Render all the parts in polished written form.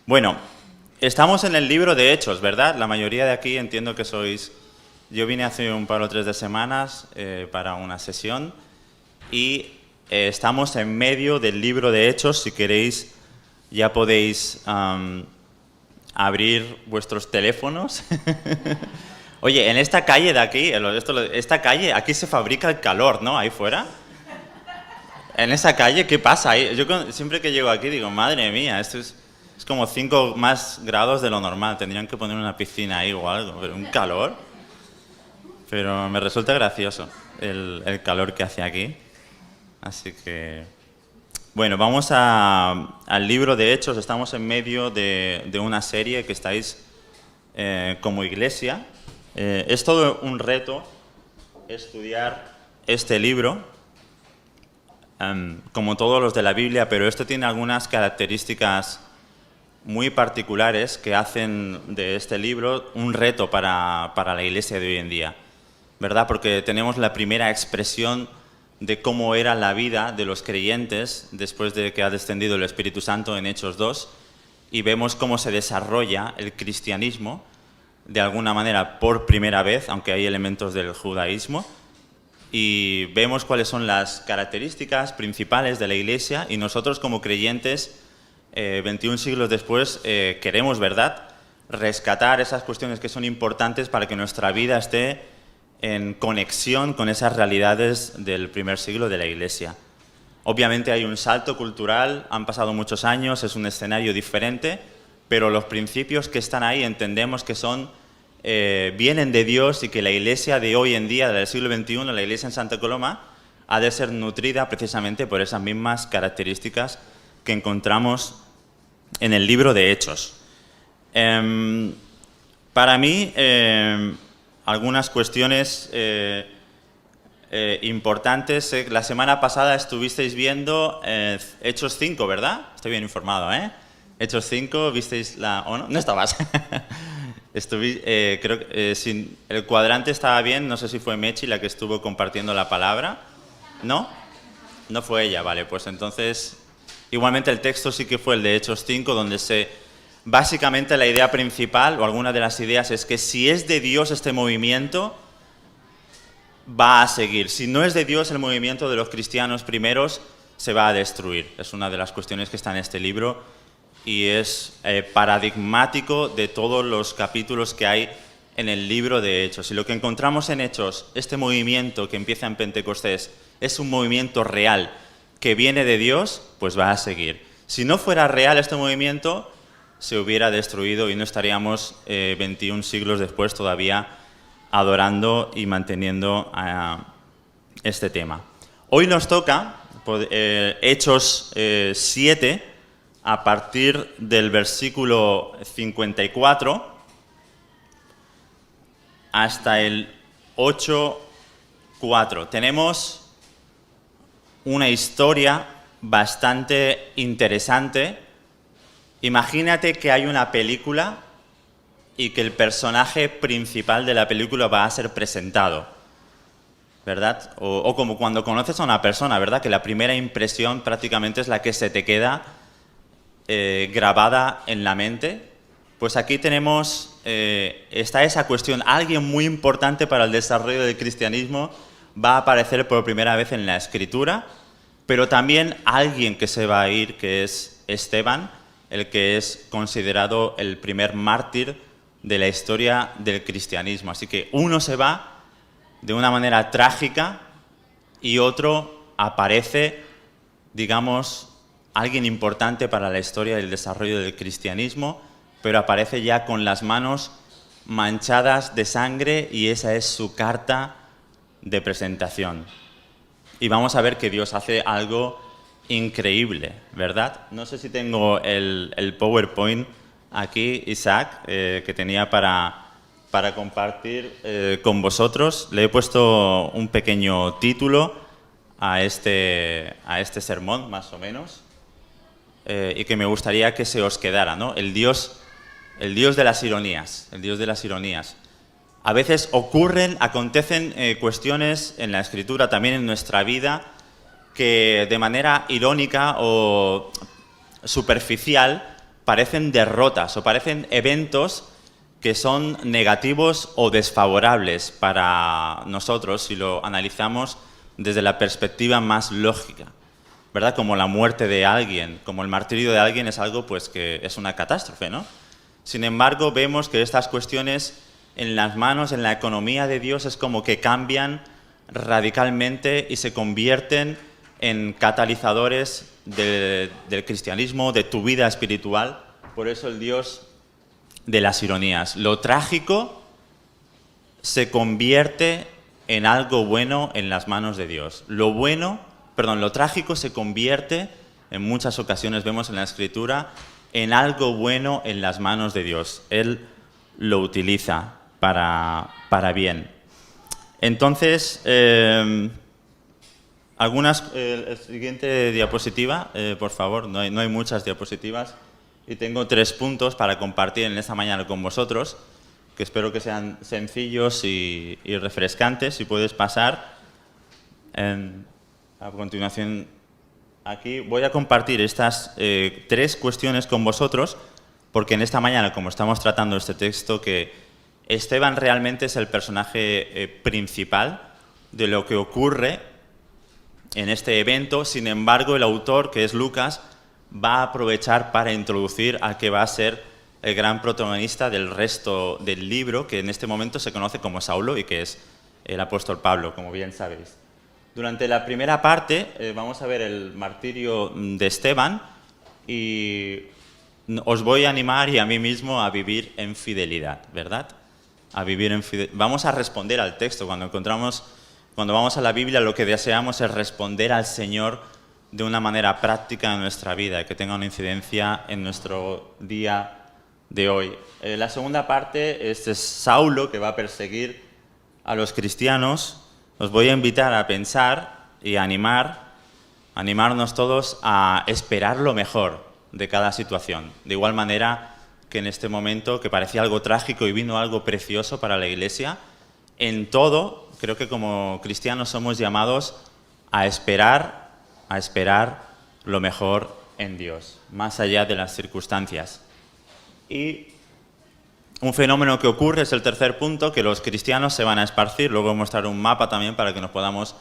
Bueno, estamos en el libro de Hechos, ¿verdad? La mayoría de aquí entiendo que sois... Yo vine hace un par o tres de semanas para una sesión y estamos en medio del libro de Hechos. Si queréis, ya podéis abrir vuestros teléfonos. Oye, en esta calle de aquí, esta calle, aquí se fabrica el calor, ¿no? Ahí fuera. En esa calle, ¿qué pasa ahí? Yo siempre que llego aquí digo, madre mía, esto es como 5 más grados de lo normal. Tendrían que poner una piscina ahí o algo, pero un calor. Pero me resulta gracioso el calor que hace aquí. Así que... Bueno, vamos al libro de Hechos. Estamos en medio de una serie que estáis como iglesia. Es todo un reto estudiar este libro, como todos los de la Biblia, pero esto tiene algunas características muy particulares que hacen de este libro un reto para la iglesia de hoy en día, ¿verdad? Porque tenemos la primera expresión de cómo era la vida de los creyentes después de que ha descendido el Espíritu Santo en Hechos 2, y vemos cómo se desarrolla el cristianismo de alguna manera por primera vez, aunque hay elementos del judaísmo, y vemos cuáles son las características principales de la iglesia, y nosotros como creyentes, 21 siglos después, queremos, ¿verdad?, rescatar esas cuestiones que son importantes para que nuestra vida esté en conexión con esas realidades del primer siglo de la iglesia. Obviamente hay un salto cultural, han pasado muchos años, es un escenario diferente, pero los principios que están ahí entendemos que son vienen de Dios, y que la iglesia de hoy en día, del siglo XXI, la iglesia en Santa Coloma, ha de ser nutrida precisamente por esas mismas características que encontramos en el libro de Hechos. Para mí, algunas cuestiones importantes. La semana pasada estuvisteis viendo Hechos 5, ¿verdad? Estoy bien informado, ¿eh? Hechos 5, ¿visteis la...? ¿O no? No estabas. Creo que el cuadrante estaba bien, no sé si fue Mechi la que estuvo compartiendo la palabra. ¿No? No fue ella, vale, pues entonces... Igualmente el texto sí que fue el de Hechos 5, donde básicamente la idea principal, o alguna de las ideas, es que si es de Dios este movimiento, va a seguir. Si no es de Dios, el movimiento de los cristianos primeros se va a destruir. Es una de las cuestiones que está en este libro y es paradigmático de todos los capítulos que hay en el libro de Hechos. Y lo que encontramos en Hechos, este movimiento que empieza en Pentecostés, es un movimiento real que viene de Dios, pues va a seguir. Si no fuera real este movimiento, se hubiera destruido y no estaríamos 21 siglos después todavía adorando y manteniendo este tema. Hoy nos toca Hechos 7, a partir del versículo 54 hasta el 8:4. Tenemos una historia bastante interesante. Imagínate que hay una película y que el personaje principal de la película va a ser presentado, ¿verdad? O como cuando conoces a una persona, ¿verdad? Que la primera impresión prácticamente es la que se te queda grabada en la mente. Pues aquí tenemos, está esa cuestión. Alguien muy importante para el desarrollo del cristianismo va a aparecer por primera vez en la Escritura, pero también alguien que se va a ir, que es Esteban, el que es considerado el primer mártir de la historia del cristianismo. Así que uno se va de una manera trágica y otro aparece, digamos, alguien importante para la historia del desarrollo del cristianismo, pero aparece ya con las manos manchadas de sangre, y esa es su carta de presentación. Y vamos a ver que Dios hace algo increíble, ¿verdad? No sé si tengo el PowerPoint aquí, Isaac, que tenía para compartir con vosotros. Le he puesto un pequeño título a este sermón, más o menos, y que me gustaría que se os quedara, ¿no? El Dios de las ironías, el Dios de las ironías. A veces acontecen cuestiones en la Escritura, también en nuestra vida, que de manera irónica o superficial parecen derrotas o parecen eventos que son negativos o desfavorables para nosotros si lo analizamos desde la perspectiva más lógica, ¿verdad? Como la muerte de alguien, como el martirio de alguien es algo pues que es una catástrofe, ¿no? Sin embargo, vemos que estas cuestiones en las manos, en la economía de Dios, es como que cambian radicalmente y se convierten en catalizadores del cristianismo, de tu vida espiritual. Por eso el Dios de las ironías. Lo trágico se convierte en algo bueno en las manos de Dios. Lo trágico se convierte, en muchas ocasiones vemos en la Escritura, en algo bueno en las manos de Dios. Él lo utiliza para bien. Entonces, siguiente diapositiva, por favor, no hay muchas diapositivas. Y tengo 3 puntos para compartir en esta mañana con vosotros, que espero que sean sencillos y refrescantes. Si puedes pasar. A continuación, aquí voy a compartir estas 3 cuestiones con vosotros, porque en esta mañana, como estamos tratando este texto, que Esteban realmente es el personaje principal de lo que ocurre en este evento. Sin embargo, el autor, que es Lucas, va a aprovechar para introducir al que va a ser el gran protagonista del resto del libro, que en este momento se conoce como Saulo y que es el apóstol Pablo, como bien sabéis. Durante la primera parte vamos a ver el martirio de Esteban y os voy a animar y a mí mismo a vivir en fidelidad, ¿verdad? A vivir en fidelidad. Vamos a responder al texto. Cuando vamos a la Biblia, lo que deseamos es responder al Señor de una manera práctica en nuestra vida, que tenga una incidencia en nuestro día de hoy. La segunda parte, este es Saulo, que va a perseguir a los cristianos. Os voy a invitar a pensar y a animarnos todos a esperar lo mejor de cada situación. De igual manera que en este momento, que parecía algo trágico y vino algo precioso para la Iglesia, en todo, creo que como cristianos somos llamados a esperar lo mejor en Dios, más allá de las circunstancias. Y un fenómeno que ocurre es el tercer punto, que los cristianos se van a esparcir. Luego voy a mostrar un mapa también para que nos podamos,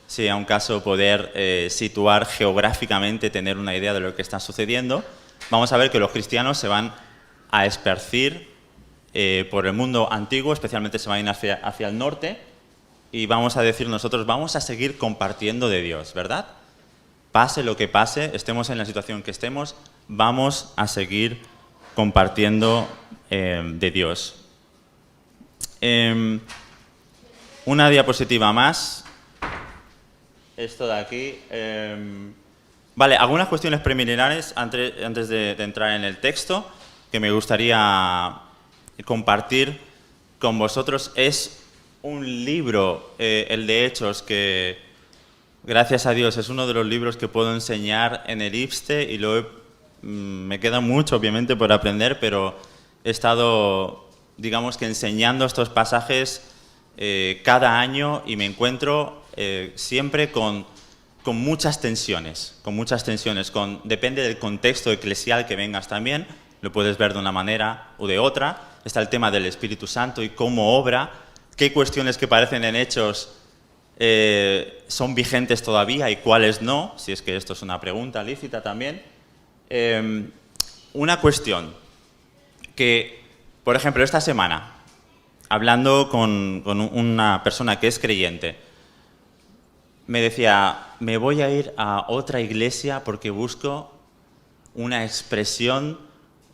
si a un caso, poder situar geográficamente, tener una idea de lo que está sucediendo. Vamos a ver que los cristianos se van a esparcir por el mundo antiguo, especialmente se van a ir hacia el norte, y vamos a decir nosotros, vamos a seguir compartiendo de Dios, ¿verdad? Pase lo que pase, estemos en la situación que estemos, vamos a seguir compartiendo de Dios. Una diapositiva más. Esto de aquí. Vale, algunas cuestiones preliminares antes de entrar en el texto que me gustaría compartir con vosotros. Es un libro, el de Hechos, que gracias a Dios es uno de los libros que puedo enseñar en el IPSTE y me queda mucho, obviamente, por aprender, pero he estado, digamos que enseñando estos pasajes cada año y me encuentro siempre con muchas tensiones, depende del contexto eclesial que vengas también, lo puedes ver de una manera o de otra. Está el tema del Espíritu Santo y cómo obra, qué cuestiones que parecen en Hechos son vigentes todavía y cuáles no, si es que esto es una pregunta lícita también. Una cuestión que, por ejemplo, esta semana, hablando con una persona que es creyente, me decía, me voy a ir a otra iglesia porque busco una expresión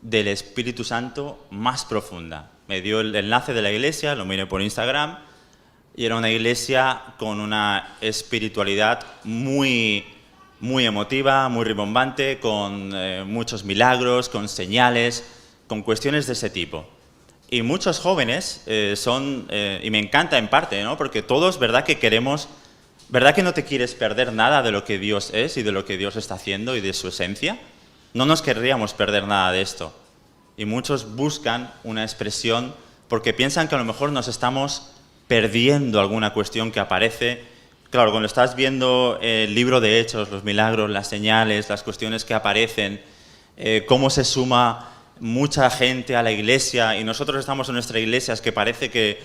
del Espíritu Santo más profunda. Me dio el enlace de la iglesia, lo miré por Instagram, y era una iglesia con una espiritualidad muy, muy emotiva, muy rimbombante, con muchos milagros, con señales, con cuestiones de ese tipo. Y muchos jóvenes y me encanta en parte, ¿no? Porque todos, ¿verdad que queremos, verdad que no te quieres perder nada de lo que Dios es y de lo que Dios está haciendo y de su esencia? No nos querríamos perder nada de esto. Y muchos buscan una expresión porque piensan que a lo mejor nos estamos perdiendo alguna cuestión que aparece. Claro, cuando estás viendo el libro de Hechos, los milagros, las señales, las cuestiones que aparecen, cómo se suma mucha gente a la iglesia y nosotros estamos en nuestra iglesia, es que parece que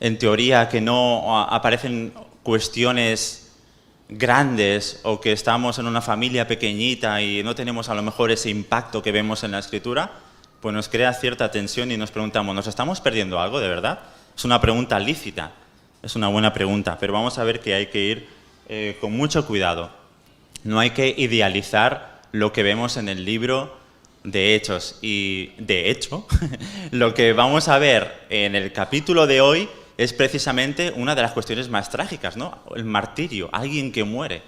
en teoría que no aparecen cuestiones grandes o que estamos en una familia pequeñita y no tenemos a lo mejor ese impacto que vemos en la Escritura, pues nos crea cierta tensión y nos preguntamos, ¿nos estamos perdiendo algo de verdad? Es una pregunta lícita, es una buena pregunta, pero vamos a ver que hay que ir con mucho cuidado. No hay que idealizar lo que vemos en el libro de Hechos. Y, de hecho, lo que vamos a ver en el capítulo de hoy es precisamente una de las cuestiones más trágicas, ¿no? El martirio, alguien que muere.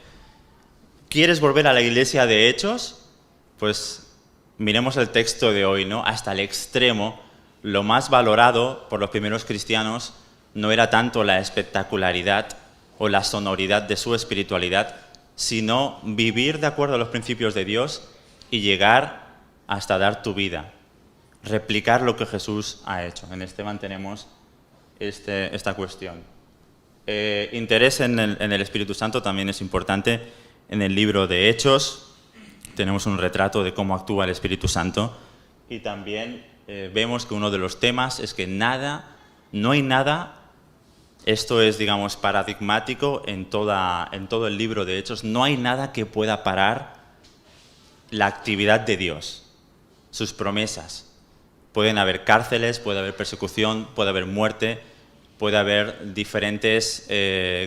¿Quieres volver a la iglesia de Hechos? Pues miremos el texto de hoy, ¿no? Hasta el extremo, lo más valorado por los primeros cristianos no era tanto la espectacularidad o la sonoridad de su espiritualidad, sino vivir de acuerdo a los principios de Dios y llegar hasta dar tu vida, replicar lo que Jesús ha hecho. En Esteban tenemos esta cuestión. Interés en el Espíritu Santo también es importante. En el libro de Hechos tenemos un retrato de cómo actúa el Espíritu Santo y también vemos que uno de los temas es que no hay nada. Esto es, digamos, paradigmático en todo el libro de Hechos. No hay nada que pueda parar la actividad de Dios, sus promesas. Pueden haber cárceles, puede haber persecución, puede haber muerte, puede haber diferentes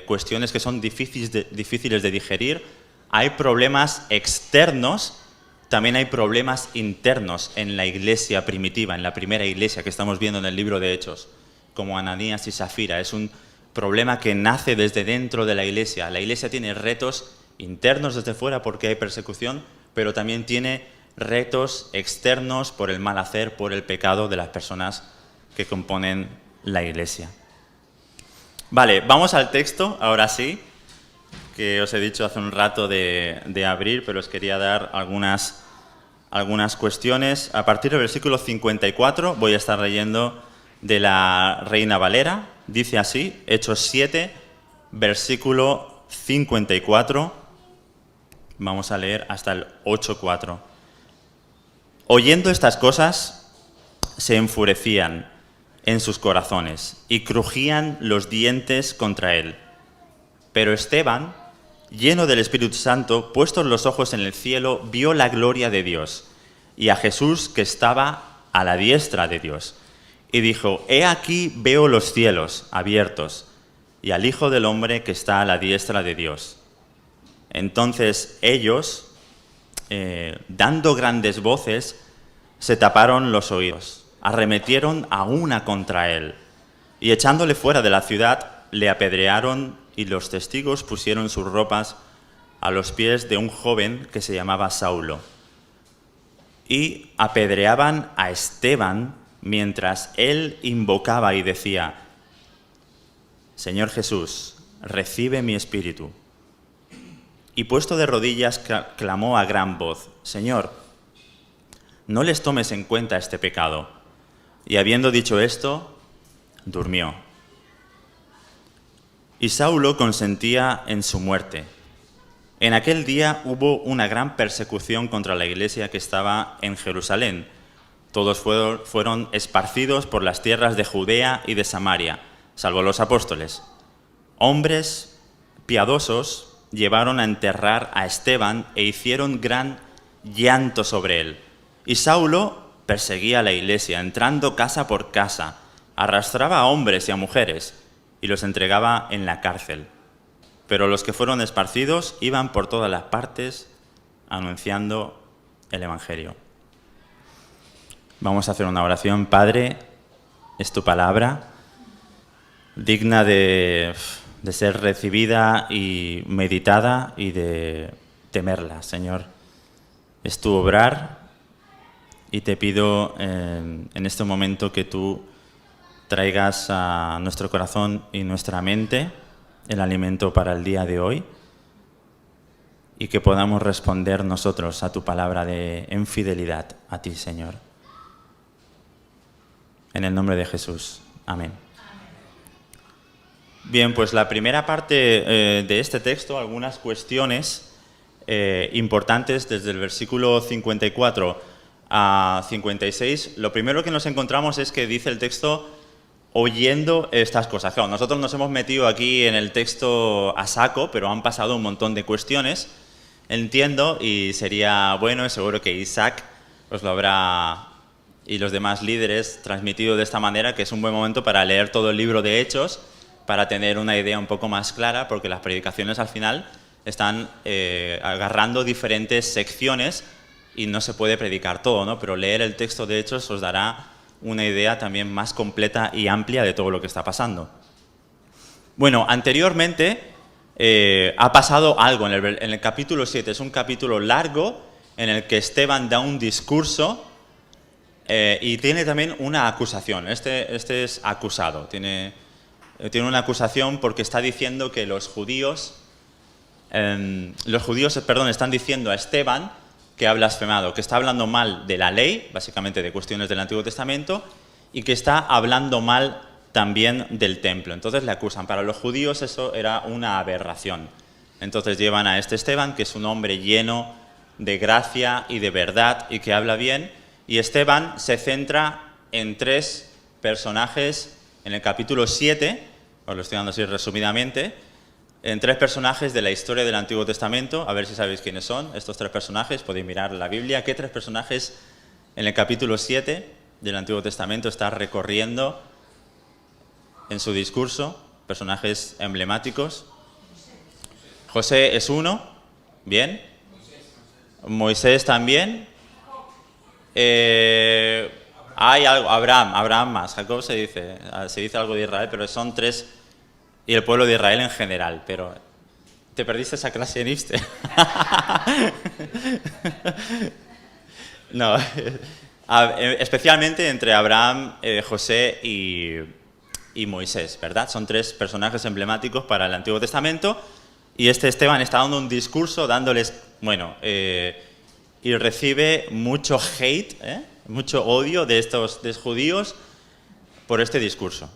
cuestiones que son difíciles de digerir. Hay problemas externos, también hay problemas internos en la iglesia primitiva, en la primera iglesia que estamos viendo en el libro de Hechos, como Ananías y Safira. Es un problema que nace desde dentro de la iglesia. La iglesia tiene retos internos desde fuera porque hay persecución, pero también tiene retos externos por el mal hacer, por el pecado de las personas que componen la iglesia. Vale, vamos al texto, ahora sí, que os he dicho hace un rato de abrir, pero os quería dar algunas cuestiones. A partir del versículo 54 voy a estar leyendo de la Reina Valera. Dice así, Hechos 7, versículo 54. Vamos a leer hasta el 8:4. Oyendo estas cosas, se enfurecían en sus corazones y crujían los dientes contra él. Pero Esteban, lleno del Espíritu Santo, puestos los ojos en el cielo, vio la gloria de Dios y a Jesús que estaba a la diestra de Dios. Y dijo, he aquí veo los cielos abiertos y al Hijo del Hombre que está a la diestra de Dios. Entonces ellos, dando grandes voces, se taparon los oídos, arremetieron a una contra él y echándole fuera de la ciudad le apedrearon y los testigos pusieron sus ropas a los pies de un joven que se llamaba Saulo. Y apedreaban a Esteban mientras él invocaba y decía, Señor Jesús, recibe mi espíritu. Y puesto de rodillas clamó a gran voz, Señor, no les tomes en cuenta este pecado. Y habiendo dicho esto, durmió. Y Saulo consentía en su muerte. En aquel día hubo una gran persecución contra la iglesia que estaba en Jerusalén. Todos fueron esparcidos por las tierras de Judea y de Samaria, salvo los apóstoles. Hombres piadosos llevaron a enterrar a Esteban e hicieron gran llanto sobre él. Y Saulo perseguía a la iglesia, entrando casa por casa, arrastraba a hombres y a mujeres y los entregaba en la cárcel. Pero los que fueron esparcidos iban por todas las partes anunciando el Evangelio. Vamos a hacer una oración. Padre, es tu palabra, digna de ser recibida y meditada y de temerla, Señor. Es tu obrar y te pido en este momento que tú traigas a nuestro corazón y nuestra mente el alimento para el día de hoy y que podamos responder nosotros a tu palabra en fidelidad a ti, Señor. En el nombre de Jesús. Amén. Bien, pues la primera parte de este texto, algunas cuestiones importantes desde el versículo 54 a 56, lo primero que nos encontramos es que dice el texto oyendo estas cosas. Claro, nosotros nos hemos metido aquí en el texto a saco, pero han pasado un montón de cuestiones. Entiendo, y sería bueno, y seguro que Isaac os lo habrá, y los demás líderes, transmitido de esta manera, que es un buen momento para leer todo el libro de Hechos, para tener una idea un poco más clara, porque las predicaciones al final están agarrando diferentes secciones y no se puede predicar todo, ¿no? Pero leer el texto de Hechos os dará una idea también más completa y amplia de todo lo que está pasando. Bueno, anteriormente ha pasado algo en el capítulo 7. Es un capítulo largo en el que Esteban da un discurso y tiene también una acusación. Este es acusado. Tiene una acusación porque está diciendo que los judíos, están diciendo a Esteban que ha blasfemado, que está hablando mal de la ley, básicamente de cuestiones del Antiguo Testamento, y que está hablando mal también del templo. Entonces le acusan. Para los judíos eso era una aberración. Entonces llevan a este Esteban, que es un hombre lleno de gracia y de verdad y que habla bien, y Esteban se centra en 3 personajes en el capítulo 7, os lo estoy dando así resumidamente, en 3 personajes de la historia del Antiguo Testamento. A ver si sabéis quiénes son estos 3 personajes, podéis mirar la Biblia. ¿Qué 3 personajes en el capítulo 7 del Antiguo Testamento está recorriendo en su discurso? Personajes emblemáticos. José es uno, bien. Moisés también. Hay algo, Abraham más. Jacob se dice algo de Israel, pero son 3... y el pueblo de Israel en general, pero te perdiste esa clase en IFSTE. No, especialmente entre Abraham, José y Moisés, ¿verdad? Son 3 personajes emblemáticos para el Antiguo Testamento, y este Esteban está dando un discurso dándoles, y recibe mucho hate, mucho odio de estos judíos por este discurso.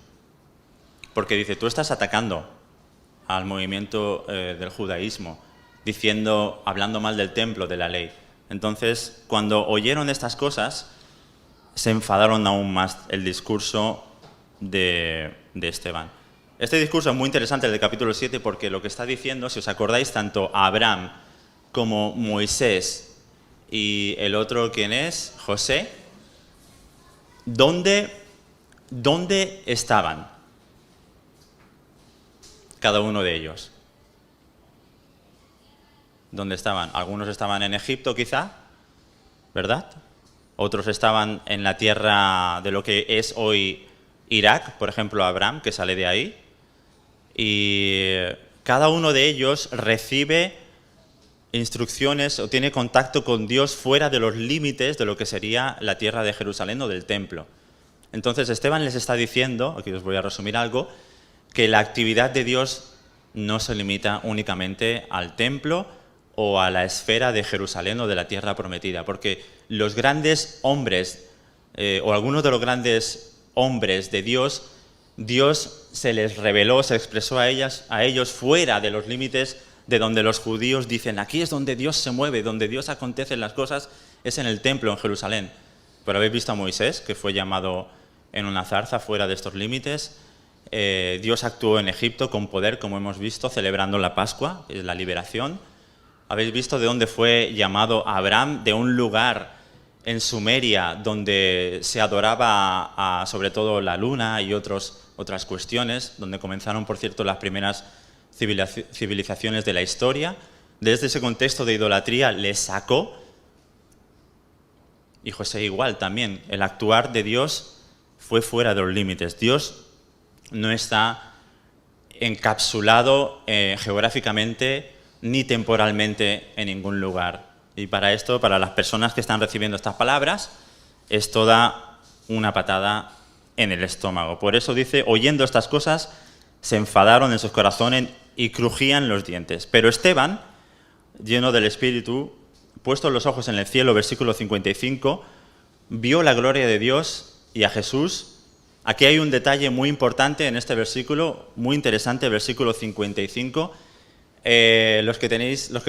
Porque dice, tú estás atacando al movimiento del judaísmo, hablando mal del templo, de la ley. Entonces, cuando oyeron estas cosas, se enfadaron aún más el discurso de Esteban. Este discurso es muy interesante, el del capítulo 7, porque lo que está diciendo, si os acordáis, tanto Abraham como Moisés y el otro, ¿quién es? José, ¿dónde estaban cada uno de ellos? ¿Dónde estaban? Algunos estaban en Egipto, quizá, ¿verdad? Otros estaban en la tierra de lo que es hoy Irak, por ejemplo, Abraham, que sale de ahí. Y cada uno de ellos recibe instrucciones o tiene contacto con Dios fuera de los límites de lo que sería la tierra de Jerusalén o del templo. Entonces Esteban les está diciendo, aquí os voy a resumir algo, que la actividad de Dios no se limita únicamente al templo o a la esfera de Jerusalén o de la tierra prometida, porque los grandes hombres, o algunos de los grandes hombres de Dios, Dios se les reveló, se expresó a ellos fuera de los límites de donde los judíos dicen, aquí es donde Dios se mueve, donde Dios acontecen las cosas, es en el templo, en Jerusalén. Pero habéis visto a Moisés, que fue llamado en una zarza fuera de estos límites. Dios actuó en Egipto con poder, como hemos visto, celebrando la Pascua, que es la liberación. Habéis visto de dónde fue llamado Abraham, de un lugar en Sumeria donde se adoraba sobre todo la luna y otras cuestiones, donde comenzaron, por cierto, las primeras civilizaciones de la historia. Desde ese contexto de idolatría les sacó. Y José igual también. El actuar de Dios fue fuera de los límites. Dios no está encapsulado geográficamente ni temporalmente en ningún lugar. Y para esto, para las personas que están recibiendo estas palabras, es toda una patada en el estómago. Por eso dice, oyendo estas cosas, se enfadaron en sus corazones y crujían los dientes. Pero Esteban, lleno del Espíritu, puestos los ojos en el cielo, versículo 55, vio la gloria de Dios y a Jesús. Aquí hay un detalle muy importante en este versículo, muy interesante, versículo 55. Los que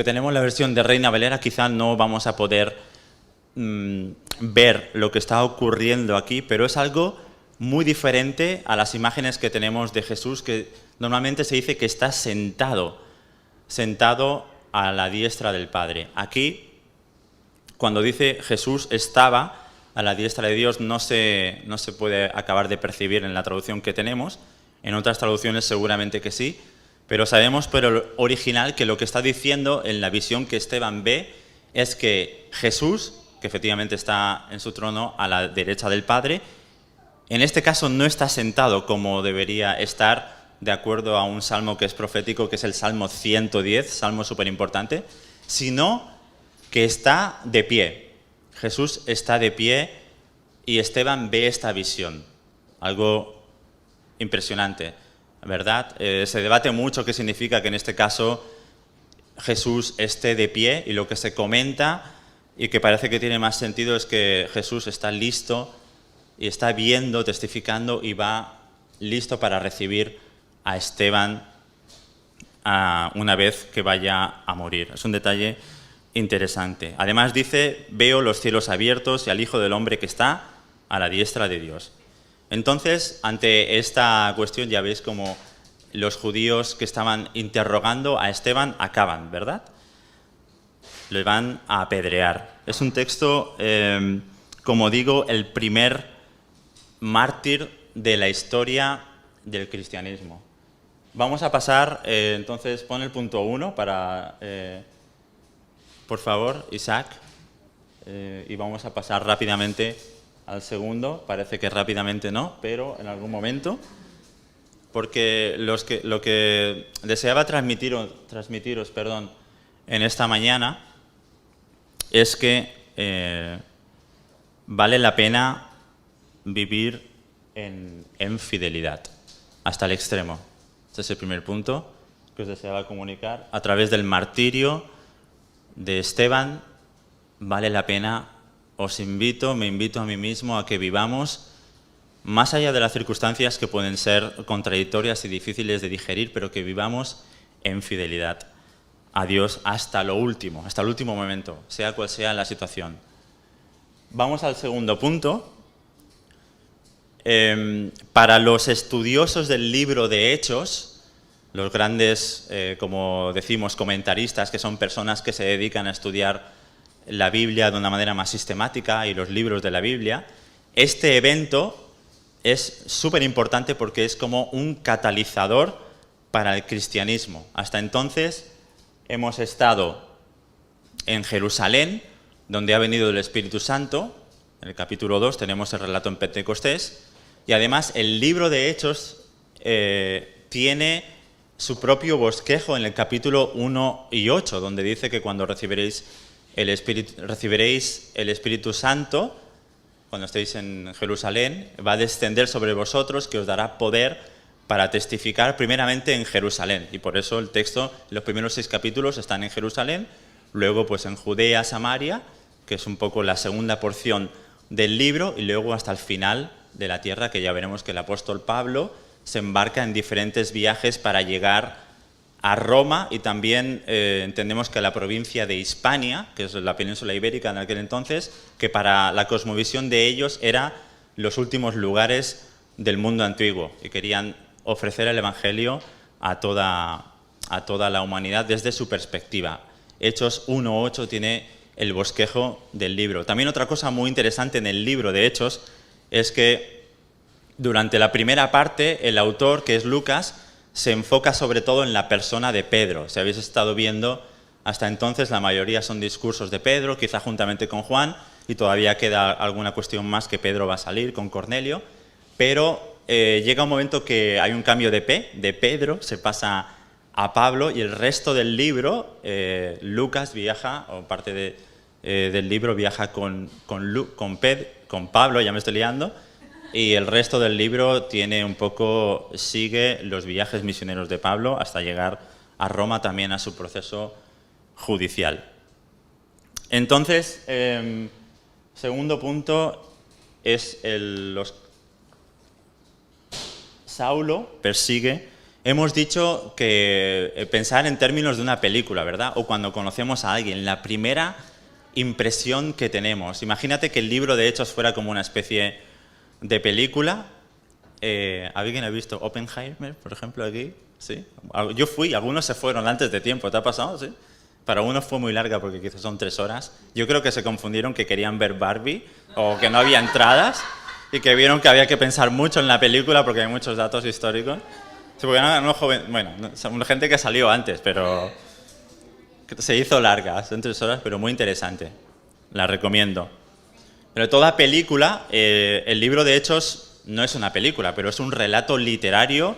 tenemos la versión de Reina Valera quizá no vamos a poder ver lo que está ocurriendo aquí, pero es algo muy diferente a las imágenes que tenemos de Jesús, que normalmente se dice que está sentado a la diestra del Padre. Aquí, cuando dice Jesús estaba a la diestra de Dios, no se puede acabar de percibir en la traducción que tenemos. En otras traducciones seguramente que sí, pero sabemos por el original que lo que está diciendo en la visión que Esteban ve es que Jesús, que efectivamente está en su trono a la derecha del Padre, en este caso no está sentado como debería estar, de acuerdo a un salmo que es profético, que es el Salmo 110, salmo súper importante, sino que está de pie. Jesús está de pie y Esteban ve esta visión. Algo impresionante, ¿verdad? Se debate mucho qué significa que en este caso Jesús esté de pie, y lo que se comenta y que parece que tiene más sentido es que Jesús está listo y está viendo, testificando y va listo para recibir a Esteban una vez que vaya a morir. Es un detalle interesante. Además dice, veo los cielos abiertos y al Hijo del Hombre que está a la diestra de Dios. Entonces, ante esta cuestión ya veis como los judíos que estaban interrogando a Esteban acaban, ¿verdad? Le van a apedrear. Es un texto, como digo, el primer mártir de la historia del cristianismo. Vamos a pasar, entonces, pon el punto 1 para... por favor, Isaac, y vamos a pasar rápidamente al segundo. Parece que rápidamente no, pero en algún momento, porque lo que deseaba transmitiros, en esta mañana es que vale la pena vivir en fidelidad, hasta el extremo. Este es el primer punto que os deseaba comunicar. A través del martirio de Esteban, vale la pena, me invito a mí mismo a que vivamos, más allá de las circunstancias que pueden ser contradictorias y difíciles de digerir, pero que vivamos en fidelidad a Dios hasta el último momento, sea cual sea la situación. Vamos al segundo punto. Para los estudiosos del libro de Hechos, los grandes, como decimos, comentaristas, que son personas que se dedican a estudiar la Biblia de una manera más sistemática y los libros de la Biblia, este evento es súper importante porque es como un catalizador para el cristianismo. Hasta entonces hemos estado en Jerusalén, donde ha venido el Espíritu Santo. En el capítulo 2 tenemos el relato en Pentecostés, y además el libro de Hechos tiene su propio bosquejo en el capítulo 1 y 8, donde dice que cuando recibiréis el Espíritu Santo, cuando estéis en Jerusalén, va a descender sobre vosotros, que os dará poder para testificar primeramente en Jerusalén. Y por eso el texto, los primeros 6 capítulos están en Jerusalén, luego pues en Judea, Samaria, que es un poco la segunda porción del libro, y luego hasta el final de la tierra, que ya veremos que el apóstol Pablo se embarca en diferentes viajes para llegar a Roma, y también entendemos que la provincia de Hispania, que es la península ibérica en aquel entonces, que para la cosmovisión de ellos era los últimos lugares del mundo antiguo, y querían ofrecer el Evangelio a toda la humanidad desde su perspectiva. Hechos 1:8 tiene el bosquejo del libro. También otra cosa muy interesante en el libro de Hechos es que durante la primera parte el autor, que es Lucas, se enfoca sobre todo en la persona de Pedro. Si habéis estado viendo, hasta entonces la mayoría son discursos de Pedro, quizá juntamente con Juan, y todavía queda alguna cuestión más que Pedro va a salir con Cornelio, pero llega un momento que hay un cambio de Pedro, se pasa a Pablo, y el resto del libro, Lucas viaja, o parte del libro viaja con Pablo, ya me estoy liando, y el resto del libro sigue los viajes misioneros de Pablo hasta llegar a Roma, también a su proceso judicial. Entonces, segundo punto es Saulo persigue. Hemos dicho que pensar en términos de una película, ¿verdad? O cuando conocemos a alguien. La primera impresión que tenemos. Imagínate que el libro de Hechos fuera como una especie de película. ¿Alguien ha visto Oppenheimer, por ejemplo, aquí? ¿Sí? Yo fui, algunos se fueron antes de tiempo. ¿Te ha pasado? ¿Sí? Para unos fue muy larga porque quizás son 3 horas. Yo creo que se confundieron que querían ver Barbie o que no había entradas y que vieron que había que pensar mucho en la película porque hay muchos datos históricos. Sí, porque eran unos jóvenes, bueno, gente que salió antes, pero se hizo larga, son 3 horas, pero muy interesante. La recomiendo. Pero toda película, el libro de Hechos no es una película, pero es un relato literario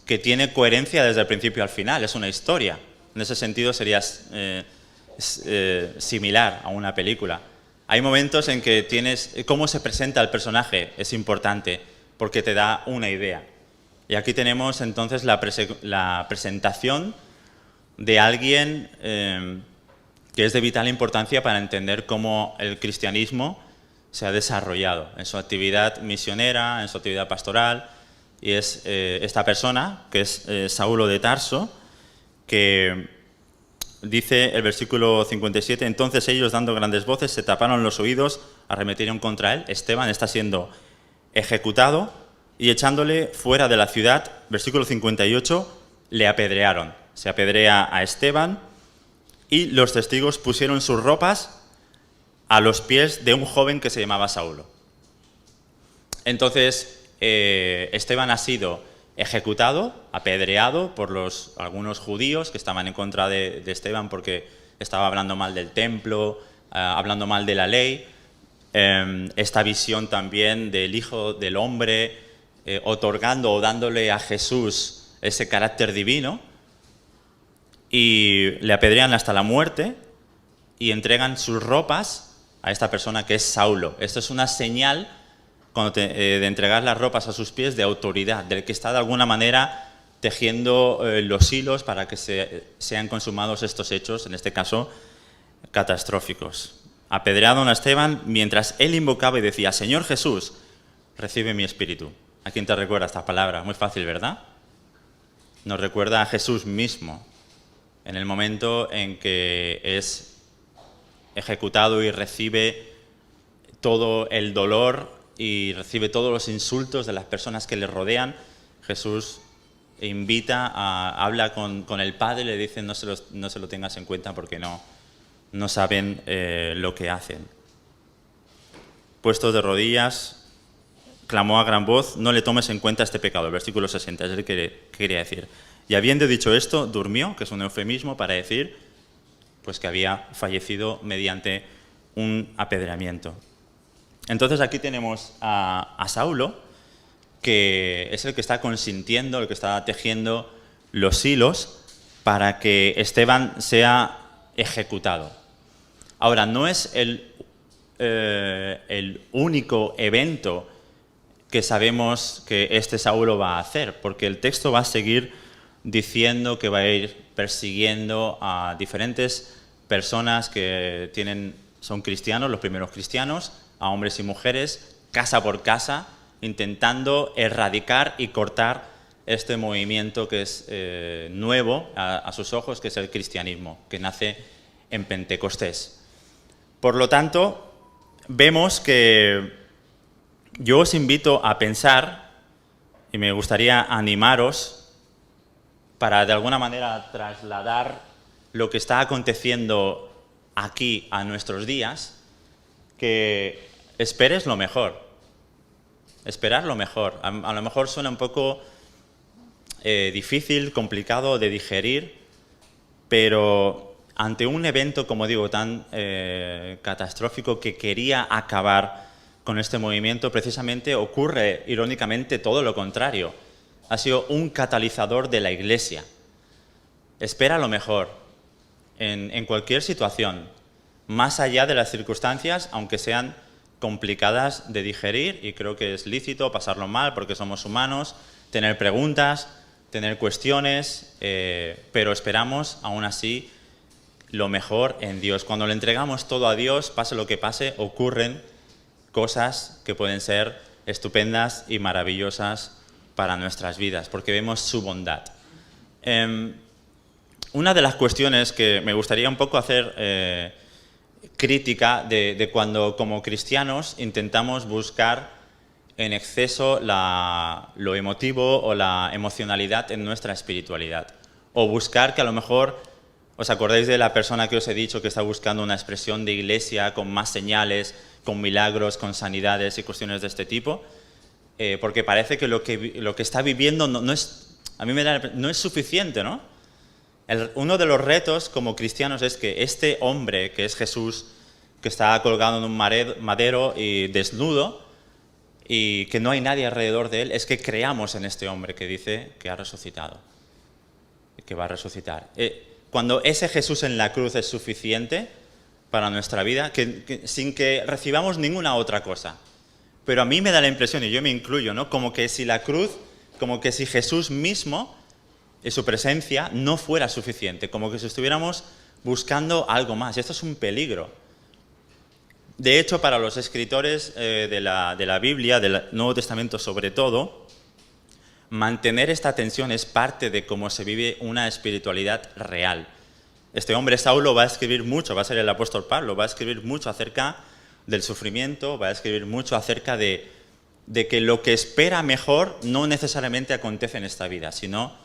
que tiene coherencia desde el principio al final, es una historia. En ese sentido sería similar a una película. Hay momentos en que cómo se presenta el personaje es importante, porque te da una idea. Y aquí tenemos entonces la presentación de alguien que es de vital importancia para entender cómo el cristianismo se ha desarrollado en su actividad misionera, en su actividad pastoral, y es esta persona, que es Saulo de Tarso, que dice el versículo 57, entonces ellos, dando grandes voces, se taparon los oídos, arremetieron contra él. Esteban está siendo ejecutado y echándole fuera de la ciudad, versículo 58, le apedrearon. Se apedrea a Esteban y los testigos pusieron sus ropas a los pies de un joven que se llamaba Saulo. Entonces, Esteban ha sido ejecutado, apedreado por algunos judíos que estaban en contra de Esteban porque estaba hablando mal del templo, hablando mal de la ley. Esta visión también del Hijo del Hombre, otorgando o dándole a Jesús ese carácter divino, y le apedrean hasta la muerte y entregan sus ropas a esta persona que es Saulo. Esto es una señal de entregar las ropas a sus pies de autoridad, del que está de alguna manera tejiendo los hilos para que sean consumados estos hechos, en este caso catastróficos. Apedreado a Esteban mientras él invocaba y decía, Señor Jesús, recibe mi espíritu. ¿A quién te recuerda esta palabra? Muy fácil, ¿verdad? Nos recuerda a Jesús mismo, en el momento en que es ejecutado y recibe todo el dolor y recibe todos los insultos de las personas que le rodean. Jesús habla con el Padre y le dice no se lo tengas en cuenta porque no saben lo que hacen. Puestos de rodillas, clamó a gran voz, no le tomes en cuenta este pecado. El versículo 60 es el que quería decir. Y habiendo dicho esto, durmió, que es un eufemismo para decir pues que había fallecido mediante un apedreamiento. Entonces aquí tenemos a Saulo, que es el que está consintiendo, el que está tejiendo los hilos para que Esteban sea ejecutado. Ahora, no es el único evento que sabemos que este Saulo va a hacer, porque el texto va a seguir diciendo que va a ir persiguiendo a diferentes personas que son cristianos, los primeros cristianos, a hombres y mujeres, casa por casa, intentando erradicar y cortar este movimiento que es nuevo a sus ojos, que es el cristianismo, que nace en Pentecostés. Por lo tanto, vemos que yo os invito a pensar, y me gustaría animaros para de alguna manera trasladar lo que está aconteciendo aquí a nuestros días, que esperes lo mejor. Esperar lo mejor. A lo mejor suena un poco difícil, complicado de digerir, pero ante un evento, como digo, tan catastrófico que quería acabar con este movimiento, precisamente ocurre, irónicamente, todo lo contrario. Ha sido un catalizador de la Iglesia. Espera lo mejor en cualquier situación, más allá de las circunstancias, aunque sean complicadas de digerir, y creo que es lícito pasarlo mal porque somos humanos, tener preguntas, tener cuestiones, pero esperamos aún así lo mejor en Dios. Cuando le entregamos todo a Dios, pase lo que pase, ocurren cosas que pueden ser estupendas y maravillosas para nuestras vidas, porque vemos su bondad. Una de las cuestiones que me gustaría un poco hacer crítica de cuando como cristianos intentamos buscar en exceso lo emotivo o la emocionalidad en nuestra espiritualidad. O buscar que a lo mejor, ¿os acordáis de la persona que os he dicho que está buscando una expresión de iglesia con más señales, con milagros, con sanidades y cuestiones de este tipo? Porque parece que lo que está viviendo no es, a mí me da, no es suficiente, ¿no? Uno de los retos como cristianos es que este hombre, que es Jesús, que está colgado en un madero y desnudo, y que no hay nadie alrededor de él, es que creamos en este hombre que dice que ha resucitado, que va a resucitar. Cuando ese Jesús en la cruz es suficiente para nuestra vida, sin que recibamos ninguna otra cosa. Pero a mí me da la impresión, y yo me incluyo, ¿no? Como que si la cruz, como que si Jesús mismo y su presencia no fuera suficiente, como que si estuviéramos buscando algo más. Y esto es un peligro. De hecho, para los escritores de la Biblia, del Nuevo Testamento sobre todo, mantener esta tensión es parte de cómo se vive una espiritualidad real. Este hombre Saulo va a escribir mucho, va a ser el apóstol Pablo, va a escribir mucho acerca del sufrimiento, va a escribir mucho acerca de que lo que espera mejor no necesariamente acontece en esta vida, sino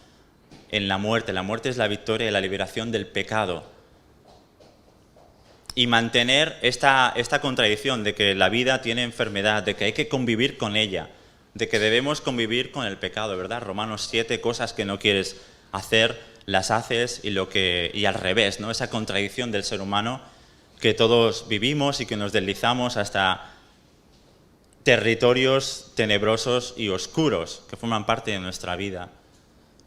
en la muerte. La muerte es la victoria y la liberación del pecado. Y mantener esta contradicción de que la vida tiene enfermedad, de que hay que convivir con ella, de que debemos convivir con el pecado, ¿verdad? Romanos 7, cosas que no quieres hacer, las haces, y al revés, ¿no? Esa contradicción del ser humano que todos vivimos y que nos deslizamos hasta territorios tenebrosos y oscuros que forman parte de nuestra vida.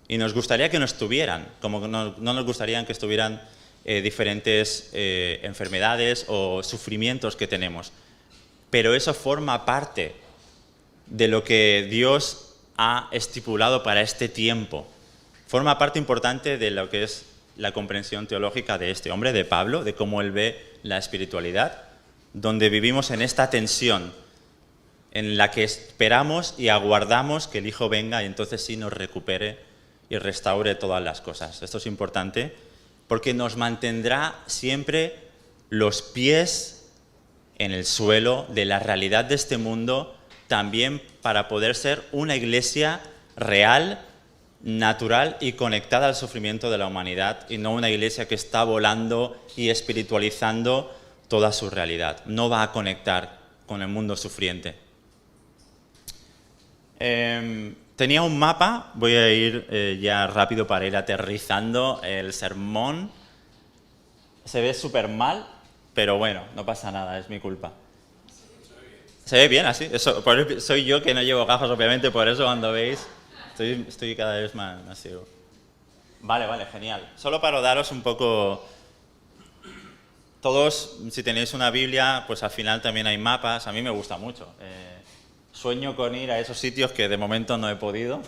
Y nos gustaría que no estuvieran, como no nos gustaría que estuvieran diferentes enfermedades o sufrimientos que tenemos. Pero eso forma parte de lo que Dios ha estipulado para este tiempo. Forma parte importante de lo que es la comprensión teológica de este hombre, de Pablo, de cómo él ve la espiritualidad, donde vivimos en esta tensión en la que esperamos y aguardamos que el Hijo venga y entonces sí nos recupere y restaure todas las cosas. Esto es importante porque nos mantendrá siempre los pies en el suelo de la realidad de este mundo, también para poder ser una iglesia real, natural y conectada al sufrimiento de la humanidad, y no una iglesia que está volando y espiritualizando toda su realidad. No va a conectar con el mundo sufriente. Tenía un mapa, voy a ir ya rápido para ir aterrizando el sermón. Se ve súper mal, pero bueno, no pasa nada, es mi culpa. ¿Se ve bien así? Soy yo que no llevo gafas, obviamente, por eso cuando veis estoy cada vez más ciego. Vale, genial. Solo para daros un poco... Todos, si tenéis una Biblia, pues al final también hay mapas. A mí me gusta mucho. Sueño con ir a esos sitios que de momento no he podido.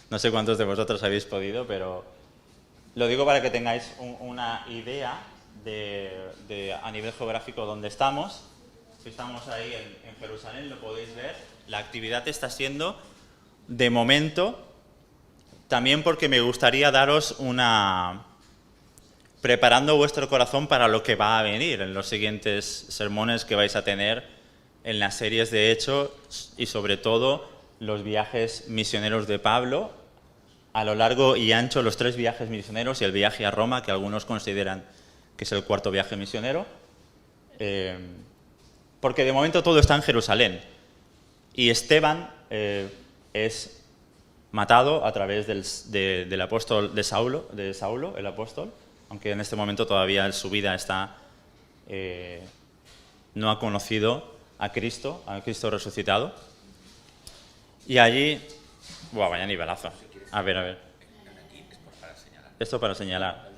No sé cuántos de vosotros habéis podido, pero lo digo para que tengáis una idea de a nivel geográfico dónde estamos. Si estamos ahí en Jerusalén, lo podéis ver. La actividad está siendo, de momento, también porque me gustaría daros preparando vuestro corazón para lo que va a venir en los siguientes sermones que vais a tener en las series de Hechos y sobre todo los viajes misioneros de Pablo, a lo largo y ancho los 3 viajes misioneros y el viaje a Roma, que algunos consideran que es el 4.º viaje misionero, porque de momento todo está en Jerusalén. Y Esteban es matado a través del apóstol de Saulo, el apóstol, aunque en este momento todavía en su vida no ha conocido a Cristo resucitado. Y allí... Buah, vaya nivelazo. A ver. Esto para señalar.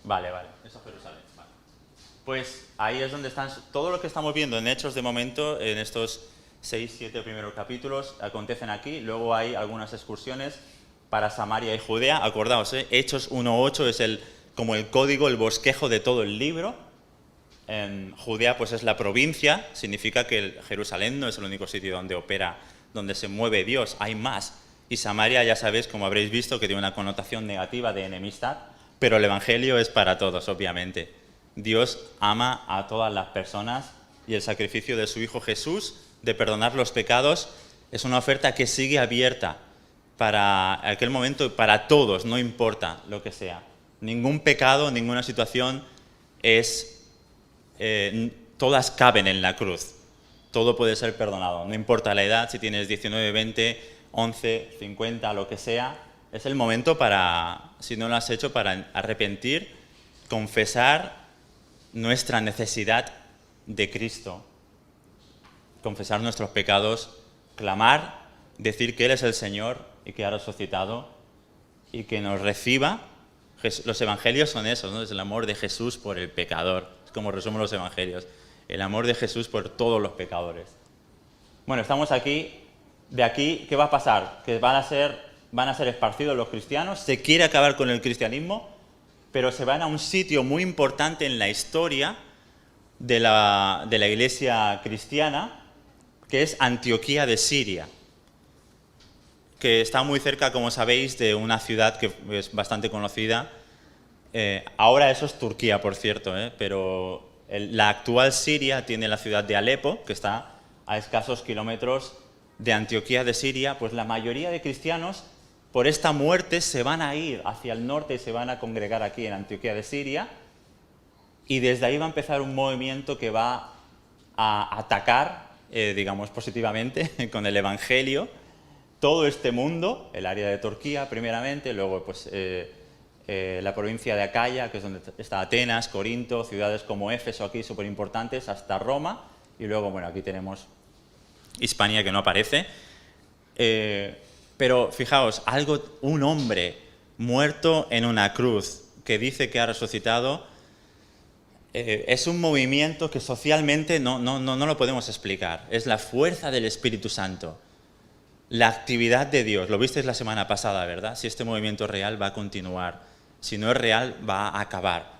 Vale, eso es Jerusalén. Vale. Pues ahí es donde están... Todo lo que estamos viendo en Hechos de momento, en estos 6-7 primeros capítulos, acontecen aquí. Luego hay algunas excursiones para Samaria y Judea. Acordaos, Hechos 1.8 es como el código, el bosquejo de todo el libro. En Judea pues es la provincia, significa que Jerusalén no es el único sitio donde opera, donde se mueve Dios, hay más. Y Samaria, ya sabéis, como habréis visto, que tiene una connotación negativa de enemistad, pero el Evangelio es para todos, obviamente. Dios ama a todas las personas y el sacrificio de su Hijo Jesús de perdonar los pecados es una oferta que sigue abierta para aquel momento, para todos, no importa lo que sea. Ningún pecado, ninguna situación todas caben en la cruz. Todo puede ser perdonado, no importa la edad, si tienes 19, 20, 11, 50, lo que sea. Es el momento para, si no lo has hecho, para arrepentir, confesar nuestra necesidad de Cristo, confesar nuestros pecados, clamar, decir que Él es el Señor y que ha resucitado y que nos reciba. Los evangelios son esos, ¿no? Es el amor de Jesús por el pecador, es como resumen los evangelios, el amor de Jesús por todos los pecadores. Bueno, estamos aquí, de aquí, ¿qué va a pasar? Que van a ser esparcidos los cristianos, se quiere acabar con el cristianismo, pero se van a un sitio muy importante en la historia de la iglesia cristiana, que es Antioquía de Siria, que está muy cerca, como sabéis, de una ciudad que es bastante conocida. Ahora eso es Turquía, por cierto, pero la actual Siria tiene la ciudad de Alepo, que está a escasos kilómetros de Antioquía de Siria. Pues la mayoría de cristianos, por esta muerte, se van a ir hacia el norte y se van a congregar aquí en Antioquía de Siria, y desde ahí va a empezar un movimiento que va a atacar, digamos positivamente, con el Evangelio, todo este mundo, el área de Turquía primeramente, luego pues la provincia de Acaya, que es donde está Atenas, Corinto, ciudades como Éfeso aquí súper importantes, hasta Roma, y luego, bueno, aquí tenemos Hispania, que no aparece. Pero fijaos, un hombre muerto en una cruz que dice que ha resucitado, es un movimiento que socialmente no lo podemos explicar. Es la fuerza del Espíritu Santo, la actividad de Dios. Lo visteis la semana pasada, ¿verdad? Si este movimiento es real, va a continuar. Si no es real, va a acabar.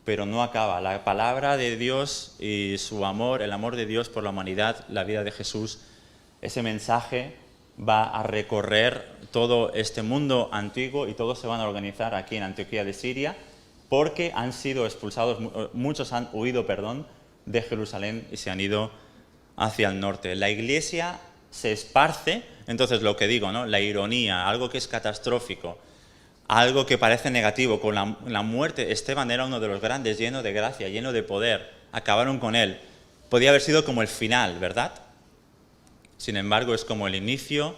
Pero no acaba. La palabra de Dios y su amor, el amor de Dios por la humanidad, la vida de Jesús, ese mensaje va a recorrer todo este mundo antiguo y todos se van a organizar aquí en Antioquía de Siria, porque han sido expulsados, muchos han huido, de Jerusalén y se han ido hacia el norte. La iglesia se esparce, entonces lo que digo, ¿no? La ironía, algo que es catastrófico, algo que parece negativo, con la muerte. Esteban era uno de los grandes, lleno de gracia, lleno de poder, acabaron con él. Podía haber sido como el final, ¿verdad? Sin embargo, es como el inicio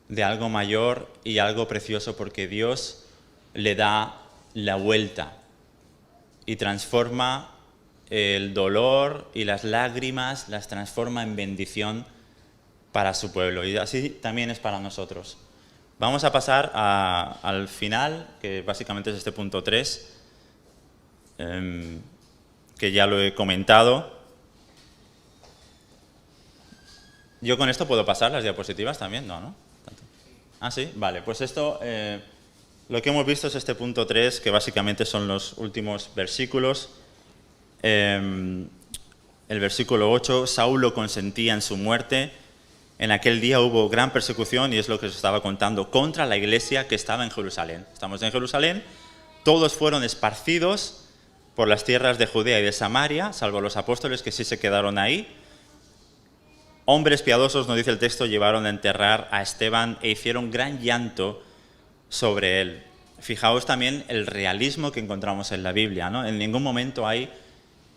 de algo mayor y algo precioso, porque Dios le da la vuelta y transforma el dolor y las lágrimas, las transforma en bendición para su pueblo, y así también es para nosotros. Vamos a pasar al final, que básicamente es este punto 3, que ya lo he comentado. ¿Yo con esto puedo pasar las diapositivas también? No, ¿no? Ah, sí, vale. Pues esto, lo que hemos visto es este punto 3, que básicamente son los últimos versículos. El versículo 8, Saulo consentía en su muerte. En aquel día hubo gran persecución, y es lo que os estaba contando, contra la iglesia que estaba en Jerusalén. Estamos en Jerusalén, todos fueron esparcidos por las tierras de Judea y de Samaria, salvo los apóstoles que sí se quedaron ahí. Hombres piadosos, nos dice el texto, llevaron a enterrar a Esteban e hicieron gran llanto sobre él. Fijaos también el realismo que encontramos en la Biblia, ¿no? En ningún momento hay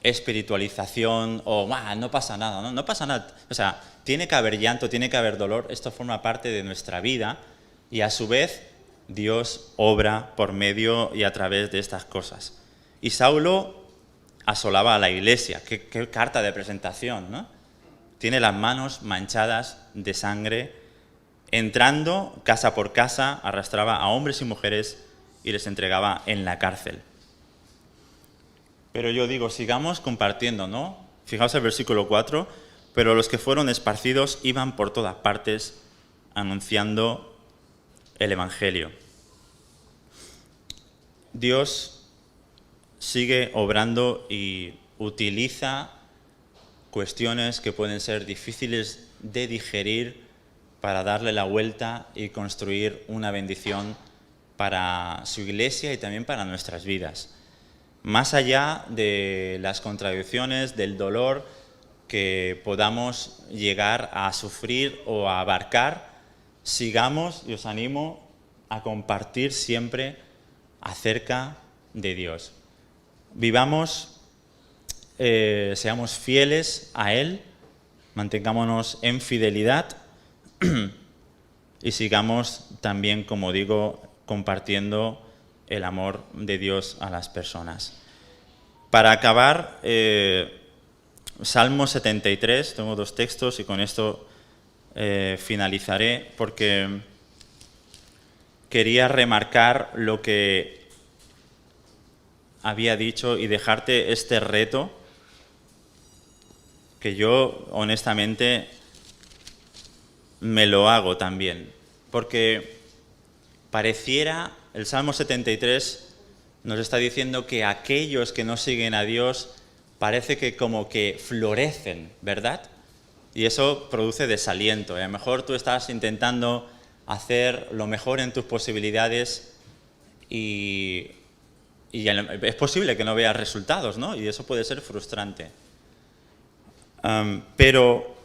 espiritualización o no pasa nada, ¿no? No pasa nada. O sea, tiene que haber llanto, tiene que haber dolor, esto forma parte de nuestra vida, y a su vez Dios obra por medio y a través de estas cosas. Y Saulo asolaba a la iglesia. Qué carta de presentación, ¿no? Tiene las manos manchadas de sangre, entrando casa por casa, arrastraba a hombres y mujeres y les entregaba en la cárcel. Pero yo digo, sigamos compartiendo, ¿no? Fijaos el versículo 4, pero los que fueron esparcidos iban por todas partes anunciando el Evangelio. Dios sigue obrando y utiliza cuestiones que pueden ser difíciles de digerir para darle la vuelta y construir una bendición para su iglesia y también para nuestras vidas. más allá de las contradicciones, del dolor que podamos llegar a sufrir o a abarcar, sigamos, y os animo a compartir siempre acerca de Dios. Vivamos, seamos fieles a Él, mantengámonos en fidelidad y sigamos también, como digo, compartiendo el amor de Dios a las personas. Para acabar, Salmo 73, tengo 2 textos y con esto finalizaré, porque quería remarcar lo que había dicho y dejarte este reto que yo honestamente me lo hago también, porque pareciera, el Salmo 73 nos está diciendo que aquellos que no siguen a Dios parece que como que florecen, ¿verdad? Y eso produce desaliento. A lo mejor tú estás intentando hacer lo mejor en tus posibilidades y es posible que no veas resultados, ¿no? Y eso puede ser frustrante. Pero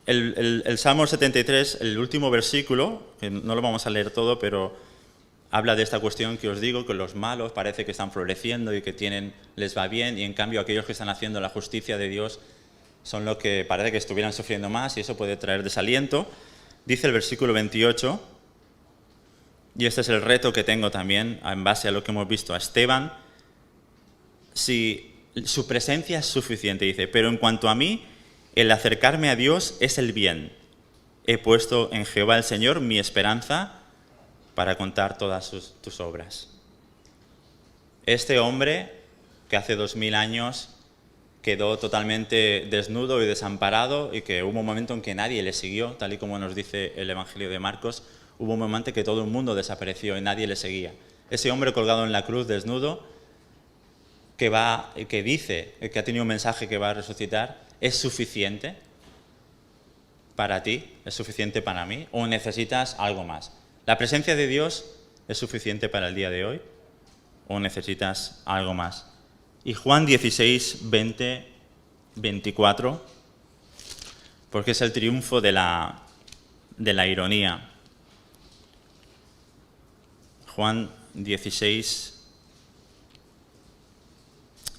el Salmo 73, el último versículo, que no lo vamos a leer todo, pero habla de esta cuestión que os digo, que los malos parece que están floreciendo y que les va bien, y en cambio aquellos que están haciendo la justicia de Dios son los que parece que estuvieran sufriendo más, y eso puede traer desaliento. Dice el versículo 28, y este es el reto que tengo también, en base a lo que hemos visto a Esteban: si su presencia es suficiente, dice, pero en cuanto a mí, el acercarme a Dios es el bien. He puesto en Jehová el Señor mi esperanza para contar todas tus obras. Este hombre, que hace 2000 años quedó totalmente desnudo y desamparado, y que hubo un momento en que nadie le siguió, tal y como nos dice el Evangelio de Marcos, hubo un momento en que todo el mundo desapareció y nadie le seguía. Ese hombre colgado en la cruz, desnudo, que dice que ha tenido un mensaje que va a resucitar, ¿es suficiente para ti? ¿Es suficiente para mí? ¿O necesitas algo más? ¿La presencia de Dios es suficiente para el día de hoy? ¿O necesitas algo más? Y Juan 16, 20, 24, porque es el triunfo de la ironía. Juan 16,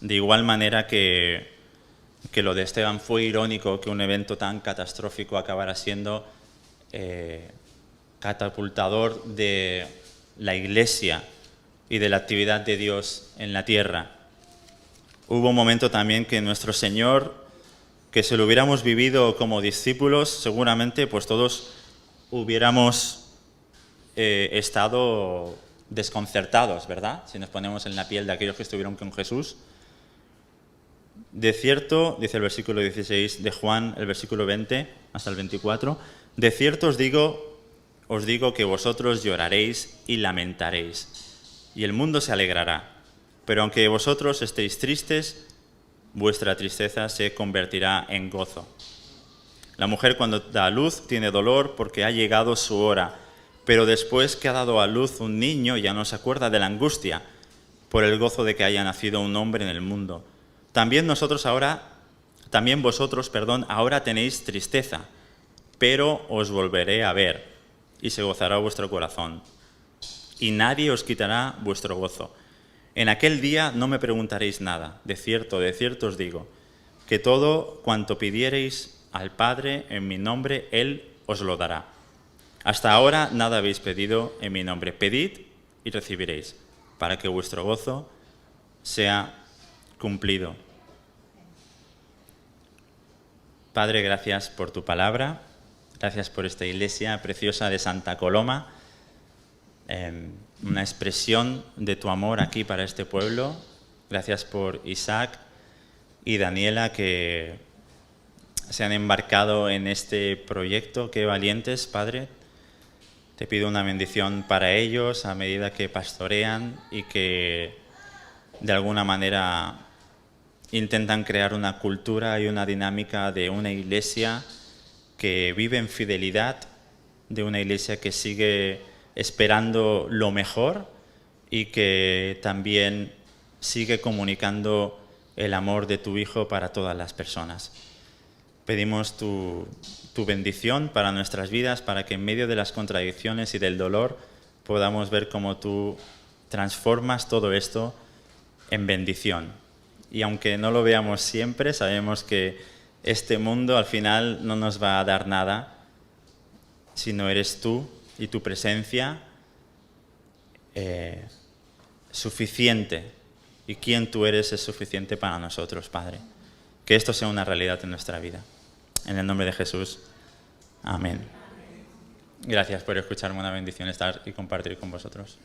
de igual manera que lo de Esteban fue irónico, que un evento tan catastrófico acabara siendo catapultador de la Iglesia y de la actividad de Dios en la tierra. Hubo un momento también que nuestro Señor, que si lo hubiéramos vivido como discípulos, seguramente pues todos hubiéramos estado desconcertados, ¿verdad? Si nos ponemos en la piel de aquellos que estuvieron con Jesús. De cierto, dice el versículo 16 de Juan, el versículo 20 hasta el 24, de cierto os digo que vosotros lloraréis y lamentaréis, y el mundo se alegrará. Pero aunque vosotros estéis tristes, vuestra tristeza se convertirá en gozo. La mujer cuando da a luz tiene dolor porque ha llegado su hora, pero después que ha dado a luz un niño ya no se acuerda de la angustia por el gozo de que haya nacido un hombre en el mundo. También vosotros ahora tenéis tristeza, pero os volveré a ver y se gozará vuestro corazón. Y nadie os quitará vuestro gozo. En aquel día no me preguntaréis nada. De cierto os digo, que todo cuanto pidiereis al Padre en mi nombre, Él os lo dará. Hasta ahora nada habéis pedido en mi nombre. Pedid y recibiréis, para que vuestro gozo sea cumplido. Padre, gracias por tu palabra, gracias por esta iglesia preciosa de Santa Coloma, una expresión de tu amor aquí para este pueblo. Gracias por Isaac y Daniela, que se han embarcado en este proyecto. Qué valientes, Padre. Te pido una bendición para ellos a medida que pastorean y que de alguna manera intentan crear una cultura y una dinámica de una iglesia que vive en fidelidad, de una iglesia que sigue esperando lo mejor y que también sigue comunicando el amor de tu Hijo para todas las personas. Pedimos tu bendición para nuestras vidas, para que en medio de las contradicciones y del dolor podamos ver cómo tú transformas todo esto en bendición. Y aunque no lo veamos siempre, sabemos que este mundo al final no nos va a dar nada, sino eres tú y tu presencia suficiente. Y quien tú eres es suficiente para nosotros, Padre. Que esto sea una realidad en nuestra vida. En el nombre de Jesús. Amén. Gracias por escucharme, una bendición estar y compartir con vosotros.